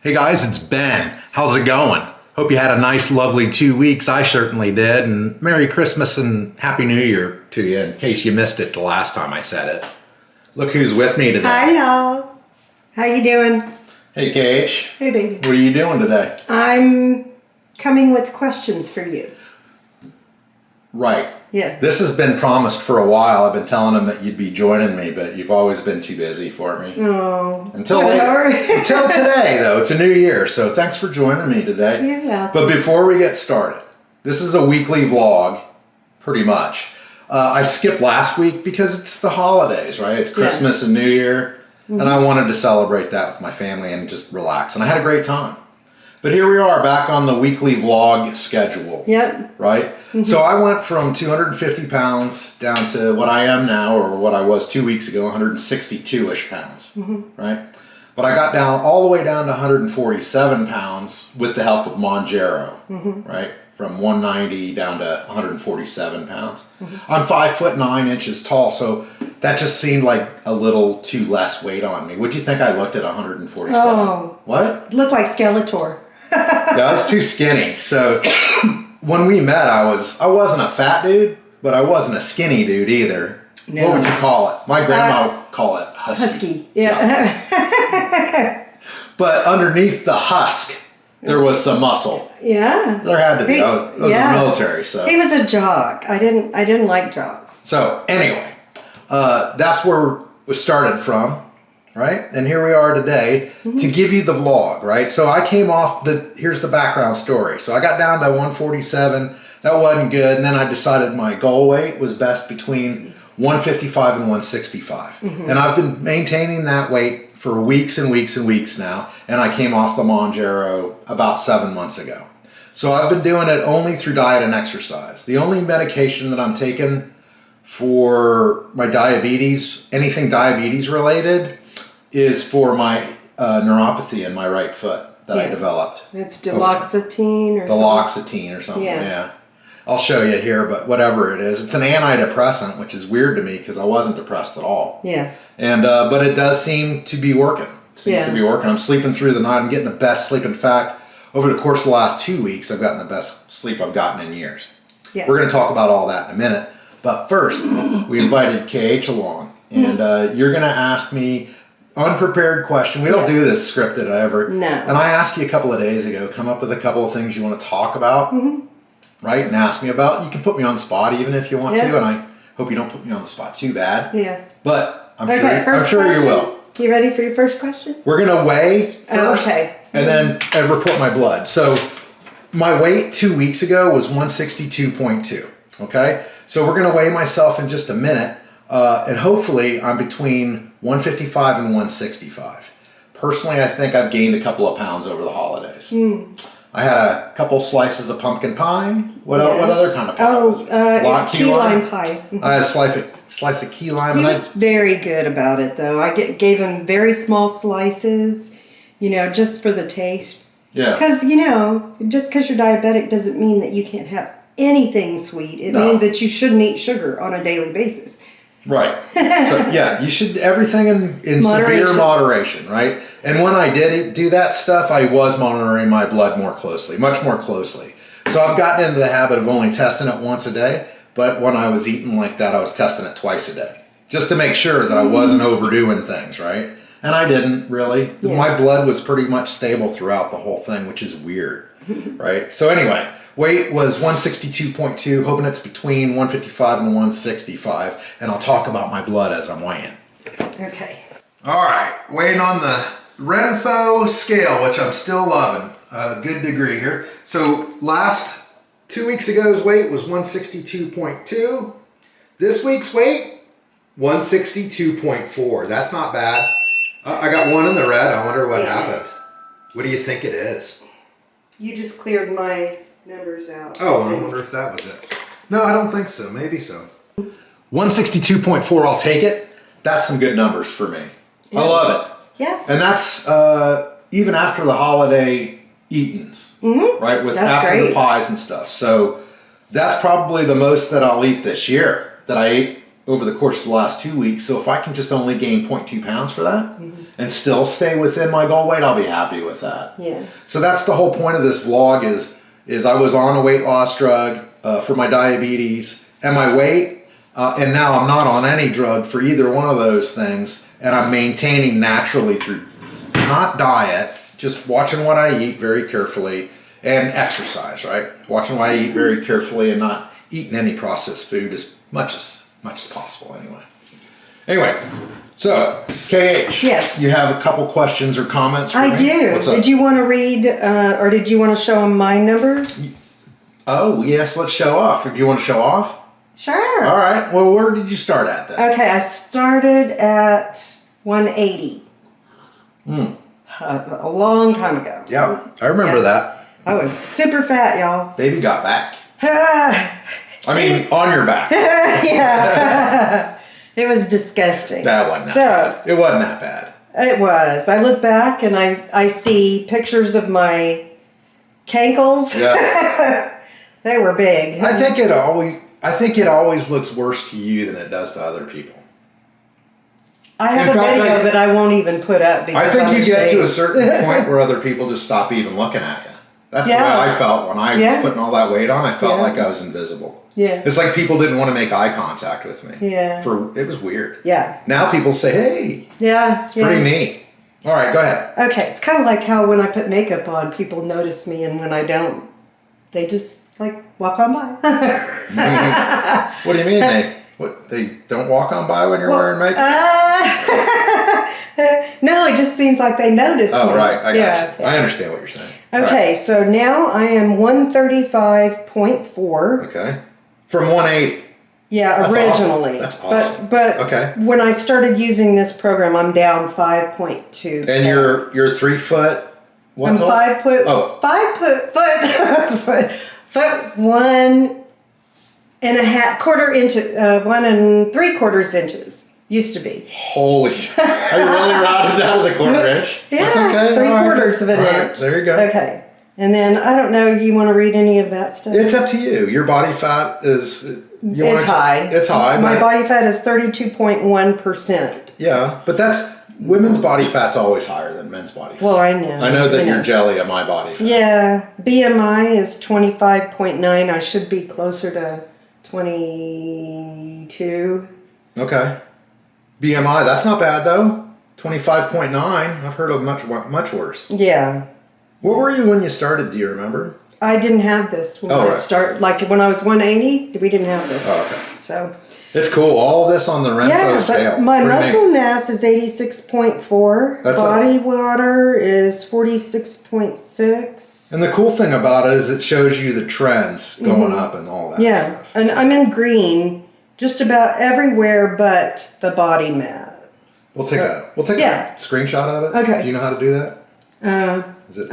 Hey guys, it's Ben. How's it going? Hope you had a nice, lovely 2 weeks. I certainly did. And Merry Christmas and Happy New Year to you in case you missed it the last time I said it. Look who's with me today. Hi, y'all. How you doing? Hey, KH. Hey, baby. What are you doing today? I'm coming with questions for you. Right. Yeah. This has been promised for a while. I've been telling them that you'd be joining me, but you've always been too busy for me. Oh. Until today, though. It's a new year, so thanks for joining me today. You're welcome. But before we get started, this is a weekly vlog, pretty much. I skipped last week because it's the holidays, right? It's Christmas and New Year, and I wanted to celebrate that with my family and just relax. And I had a great time. But here we are back on the weekly vlog schedule. Yep. Right? So I went from 250 pounds down to what I am now, or what I was 2 weeks ago, 162-ish pounds. Right? But I got down all the way down to 147 pounds with the help of Mounjaro. Right? From 190 down to 147 pounds. I'm 5'9" tall, so that just seemed like a little too less weight on me. Would you think I looked at 147? Oh. What? Looked like Skeletor. I was too skinny. So when we met, I wasn't a fat dude, but I wasn't a skinny dude either. No. What would you call it? My grandma would call it husky. Husky. Yeah. But underneath the husk, there was some muscle. Yeah. There had to be. I was in the military, so. He was a jock. I didn't like jocks. So anyway, that's where we started from. Right? And here we are today to give you the vlog, right? So I came off here's the background story. So I got down to 147. That wasn't good. And then I decided my goal weight was best between 155 and 165. And I've been maintaining that weight for weeks and weeks and weeks now. And I came off the Mounjaro about 7 months ago. So I've been doing it only through diet and exercise. The only medication that I'm taking for my diabetes, anything diabetes related, is for my neuropathy in my right foot that I developed. It's duloxetine or Duloxetine or something, yeah. I'll show you here, but whatever it is. It's an antidepressant, which is weird to me because I wasn't depressed at all. Yeah. And but it does seem to be working. Seems to be working. I'm sleeping through the night. I'm getting the best sleep. In fact, over the course of the last 2 weeks, I've gotten the best sleep I've gotten in years. Yes. We're going to talk about all that in a minute. But first, we invited KH along. And you're going to ask me unprepared question. We don't do this scripted ever. No. And I asked you a couple of days ago, come up with a couple of things you want to talk about, right? And ask me about. You can put me on the spot even if you want to, and I hope you don't put me on the spot too bad. Yeah. But I'm sure you will. You ready for your first question? We're going to weigh first, and then report my blood. So my weight 2 weeks ago was 162.2, okay? So we're going to weigh myself in just a minute. And hopefully I'm between 155 and 165. Personally, I think I've gained a couple of pounds over the holidays. I had a couple slices of pumpkin pie. What other kind of pie was it? Key lime pie. I had a slice of key lime. He was very good about it, though. I gave him very small slices, just for the taste. Yeah. Because, just because you're diabetic doesn't mean that you can't have anything sweet. It means that you shouldn't eat sugar on a daily basis. Right. So yeah, you should everything in severe moderation, right? And when I did do that stuff, I was monitoring my blood much more closely. So I've gotten into the habit of only testing it once a day, but when I was eating like that, I was testing it twice a day, just to make sure that I wasn't overdoing things, right? And I didn't really. Yeah. My blood was pretty much stable throughout the whole thing, which is weird, right? So anyway, weight was 162.2, hoping it's between 155 and 165, and I'll talk about my blood as I'm weighing. Okay. All right, weighing on the Renfo scale, which I'm still loving, a good degree here. So last 2 weeks ago's weight was 162.2. This week's weight, 162.4. That's not bad. I got one in the red. I wonder what happened. What do you think it is? You just cleared my numbers out. Oh, I wonder if that was it. No, I don't think so. Maybe so. 162.4, I'll take it. That's some good numbers for me. Yeah. I love it. Yeah. And that's even after the holiday eatings, right? After the pies and stuff. So that's probably the most that I'll eat this year that I ate over the course of the last 2 weeks. So if I can just only gain 0.2 pounds for that and still stay within my goal weight, I'll be happy with that. Yeah. So that's the whole point of this vlog is I was on a weight loss drug for my diabetes and my weight, and now I'm not on any drug for either one of those things, and I'm maintaining naturally through not diet, just watching what I eat very carefully, and exercise, right? Watching what I eat very carefully and not eating any processed food as much as possible anyway. So, KH, yes, you have a couple questions or comments for me? I do. What's up? Did you want to read, or did you want to show them my numbers? Oh, yes, let's show off. Do you want to show off? Sure. All right. Well, where did you start at then? Okay, I started at 180. A long time ago. Yeah, I remember that. I was super fat, y'all. Baby got back. I mean, on your back. Yeah. It was disgusting. That wasn't that bad. It wasn't that bad. It was. I look back and I see pictures of my cankles. Yeah. They were big. I think it always looks worse to you than it does to other people. I have a video that I won't even put up. I think you get to a certain point where other people just stop even looking at you. That's the way I felt when I was putting all that weight on. I felt like I was invisible. Yeah. It's like people didn't want to make eye contact with me. Yeah. It was weird. Yeah. Now people say, hey. Yeah. It's pretty neat. All right, go ahead. Okay, it's kind of like how when I put makeup on, people notice me, and when I don't, they just like walk on by. What do you mean they don't walk on by when you're wearing makeup? No, it just seems like they notice me. Oh, right. I got you. Yeah. I understand what you're saying. Okay, so now I am 135.4. Okay. From 180. Yeah, That's originally. Awesome. That's awesome. But okay. When I started using this program, I'm down 5.2. And you're 3 foot. What I'm tall? 5 foot. Oh. 5 foot 1 and a half, 1 3/4 inches. Used to be. Holy! Are you really rounded down to the 1/4 inch? Yeah, That's okay. 3/4 of an inch. There you go. Okay, and then I don't know. You want to read any of that stuff? It's up to you. Your body fat is. It's high. It's high. My body fat is 32.1%. Yeah, but women's body fat's always higher than men's body fat. Well, I know. I know that you're jelly of my body fat. Yeah, BMI is 25.9. I should be closer to 22. Okay. BMI, that's not bad though. 25.9. I've heard of much worse. Yeah. What were you when you started? Do you remember? I didn't have this when I started. Like when I was 180, we didn't have this. Oh, okay. So. It's cool. All of this on the Renfro scale. But my muscle mass is 86.4. Body water is 46.6. And the cool thing about it is it shows you the trends going up and all that stuff. And I'm in green just about everywhere but the body mass. We'll take a screenshot of it. Okay. Do you know how to do that?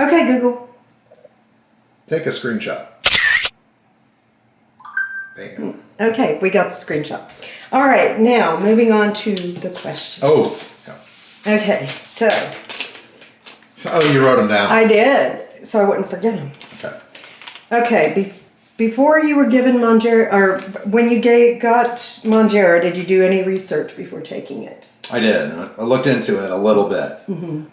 Okay, Google. Take a screenshot. Bam. Okay, we got the screenshot. All right, now moving on to the questions. Oh. Okay, so. Oh, you wrote them down. I did, so I wouldn't forget them. Okay, before you were given Mounjaro, or when you got Mounjaro, did you do any research before taking it? I did. I looked into it a little bit,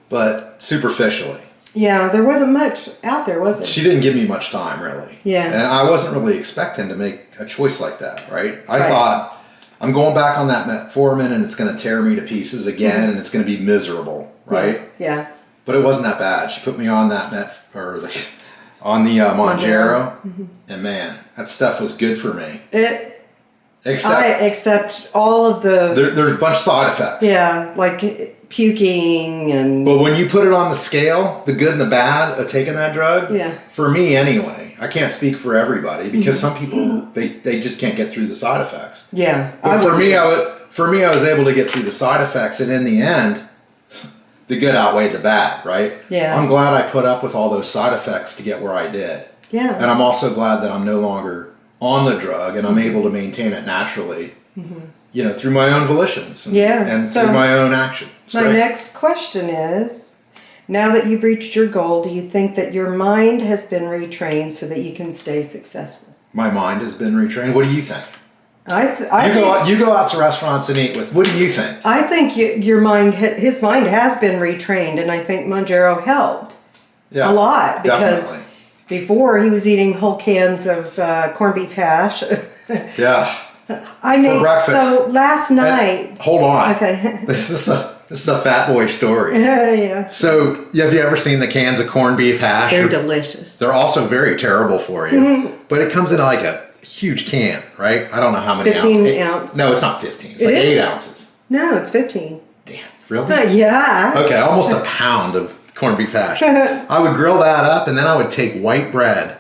but superficially. Yeah, there wasn't much out there, was it? She didn't give me much time, really. Yeah. And I wasn't really expecting to make a choice like that, right? I thought, I'm going back on that metformin and it's going to tear me to pieces again and it's going to be miserable, right? Yeah. But it wasn't that bad. She put me on that Mounjaro, and man, that stuff was good for me. Except all of the... There's a bunch of side effects. Yeah, like puking and... But when you put it on the scale, the good and the bad of taking that drug, for me anyway, I can't speak for everybody because some people, they just can't get through the side effects. Yeah. But for me, I was able to get through the side effects, and in the end, the good outweighed the bad, right? Yeah. I'm glad I put up with all those side effects to get where I did. Yeah. And I'm also glad that I'm no longer on the drug and I'm able to maintain it naturally, through my own volitions and through my own action. My next question is, now that you've reached your goal, do you think that your mind has been retrained so that you can stay successful? My mind has been retrained. What do you think? You go out to restaurants and eat with. What do you think? I think his mind has been retrained, and I think Mounjaro helped a lot because definitely. before he was eating whole cans of corned beef hash. Yeah. I made for breakfast. So last night. And, hold on. Okay. This is a fat boy story. Yeah. So have you ever seen the cans of corned beef hash? They're delicious. They're also very terrible for you, but it comes in like a huge can, right? I don't know how many 15 ounces. No, it's not 15. It's like 8 ounces. No, it's 15. Damn, really? Yeah. Okay, almost a pound of corned beef hash. I would grill that up, and then I would take white bread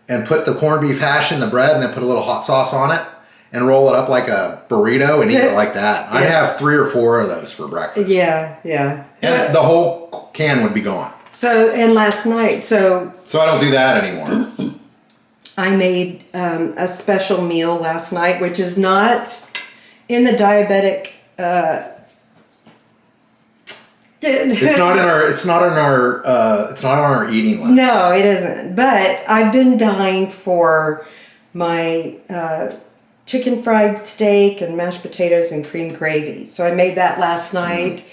and put the corned beef hash in the bread, and then put a little hot sauce on it, and roll it up like a burrito and eat it like that. I'd have 3 or 4 of those for breakfast. Yeah. And the whole can would be gone. So, and last night, So I don't do that anymore. I made a special meal last night, which is not in the diabetic. It's not on our eating list. No, it isn't. But I've been dying for my chicken fried steak and mashed potatoes and cream gravy. So I made that last night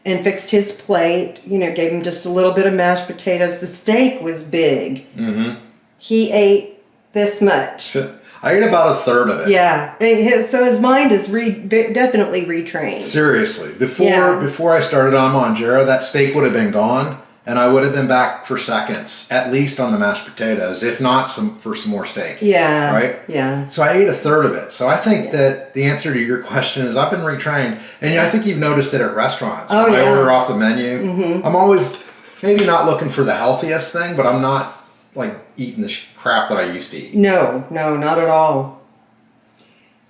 and fixed his plate. You know, gave him just a little bit of mashed potatoes. The steak was big. Mm-hmm. He ate this much. I ate about a third of it. Yeah. So his mind is definitely retrained. Seriously. Before I started on Mounjaro, that steak would have been gone, and I would have been back for seconds, at least on the mashed potatoes, if not for some more steak. Yeah. Right? Yeah. So I ate a third of it. So I think that the answer to your question is I've been retrained. And I think you've noticed it at restaurants. Oh, when yeah. I order off the menu, I'm always maybe not looking for the healthiest thing, but I'm not like eating the crap that I used to eat. No, not at all.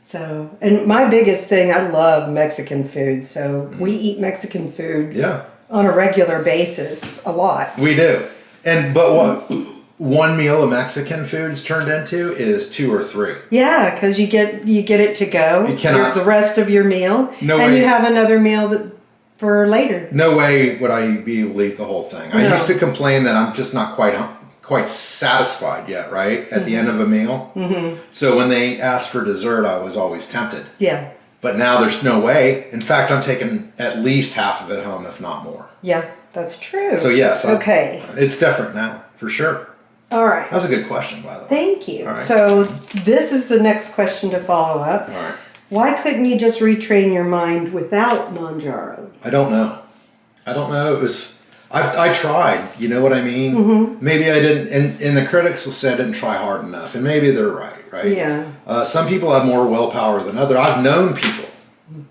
So, and my biggest thing, I love Mexican food. So we eat Mexican food on a regular basis a lot. We do. But what one meal of Mexican food is turned into is 2 or 3. Yeah, because you get it to go. You cannot, the rest of your meal. No and way. You have another meal for later. No way would I be able to eat the whole thing. I used to complain that I'm just not quite satisfied yet, right? At the end of a meal. Mm-hmm. So when they asked for dessert, I was always tempted. Yeah. But now there's no way. In fact, I'm taking at least half of it home, if not more. Yeah, that's true. So yes. Okay. It's different now, for sure. All right. That was a good question, by the way. Thank you. All right. So this is the next question to follow up. All right. Why couldn't you just retrain your mind without Mounjaro? I don't know. It was... I tried, you know what I mean? Mm-hmm. Maybe I didn't, and the critics will say I didn't try hard enough, and maybe they're right? Yeah. Some people have more willpower than others. I've known people,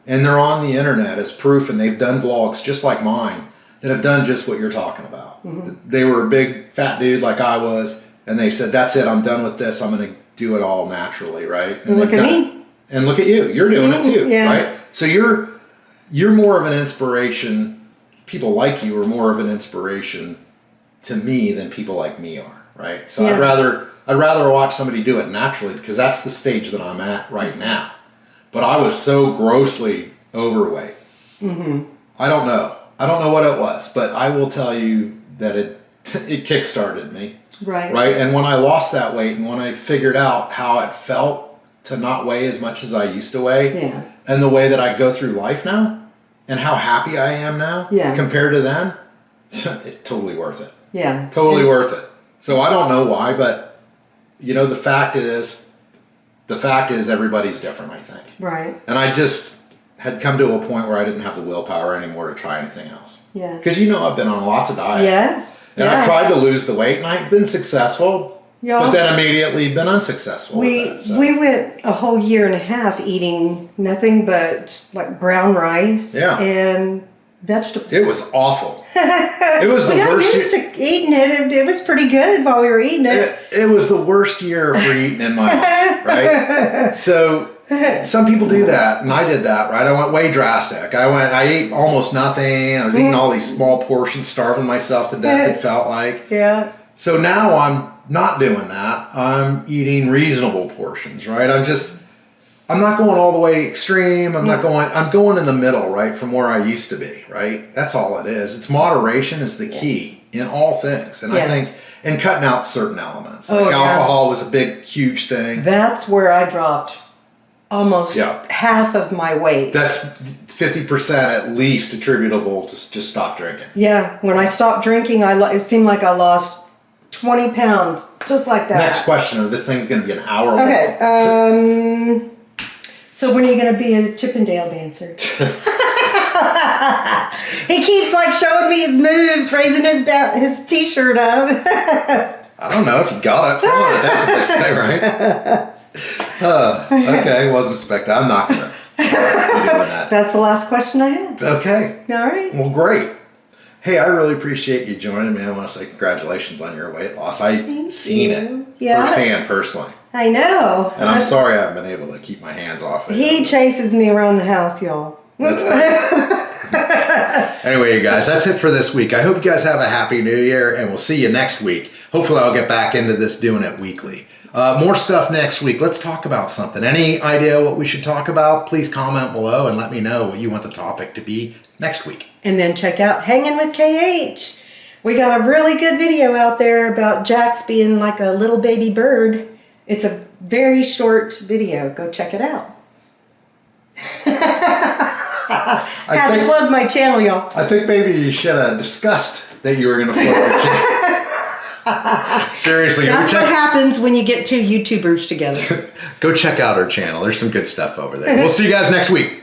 and they're on the internet as proof, and they've done vlogs just like mine that have done just what you're talking about. Mm-hmm. They were a big fat dude like I was, and they said, that's it, I'm done with this, I'm going to do it all naturally, right? And look at me. And look at you, you're doing it too, yeah. right? So you're more of an inspiration. People like you are more of an inspiration to me than people like me are, right? So I'd rather watch somebody do it naturally because that's the stage that I'm at right now. But I was so grossly overweight. Mm-hmm. I don't know what it was, but I will tell you that it kickstarted me. Right. Right. And when I lost that weight and when I figured out how it felt to not weigh as much as I used to weigh, and the way that I go through life now, and how happy I am now compared to then, it's totally worth it. Yeah. Totally worth it. So I don't know why, but the fact is everybody's different, I think. Right. And I just had come to a point where I didn't have the willpower anymore to try anything else. Yeah. Because I've been on lots of diets. Yes. And I've tried to lose the weight and I've been successful. But then immediately been unsuccessful. We went a whole year and a half eating nothing but like brown rice and vegetables. It was awful. It was the worst. We got used to eating it. It was pretty good while we were eating it. It was the worst year for eating in my life, right? So some people do that, and I did that, right? I went way drastic. I ate almost nothing. I was eating all these small portions, starving myself to death, it felt like. Yeah. So now I'm not doing that. I'm eating reasonable portions, right? I'm not going all the way extreme. I'm going in the middle, right? From where I used to be, right? That's all it is. It's moderation is the key in all things. And I think, and cutting out certain elements. Like alcohol was a big, huge thing. That's where I dropped almost Yeah. half of my weight. That's 50% at least attributable to just stop drinking. Yeah, when I stopped drinking, it seemed like I lost 20 pounds, just like that. Next question. This thing's going to be an hour Okay, long. so when are you going to be a Chippendale dancer? He keeps like showing me his moves, raising his t-shirt up. I don't know if you got it. Follow it. That's what they say, right? Okay, wasn't expecting. I'm not going to be doing that. That's the last question I had. Okay. All right. Well, great. Hey, I really appreciate you joining me. I want to say congratulations on your weight loss. I've seen it firsthand, personally. I know. And I'm sorry I haven't been able to keep my hands off it. He chases me around the house, y'all. Anyway, you guys, that's it for this week. I hope you guys have a happy new year, and we'll see you next week. Hopefully I'll get back into this doing it weekly. More stuff next week. Let's talk about something. Any idea what we should talk about? Please comment below and let me know what you want the topic to be next week. And then check out Hanging with KH. We got a really good video out there about Jax being like a little baby bird. It's a very short video. Go check it out. I had to plug my channel, y'all. I think maybe you should have discussed that you were going to plug your channel. Seriously. That's what happens when you get two YouTubers together. Go check out our channel. There's some good stuff over there. We'll see you guys next week.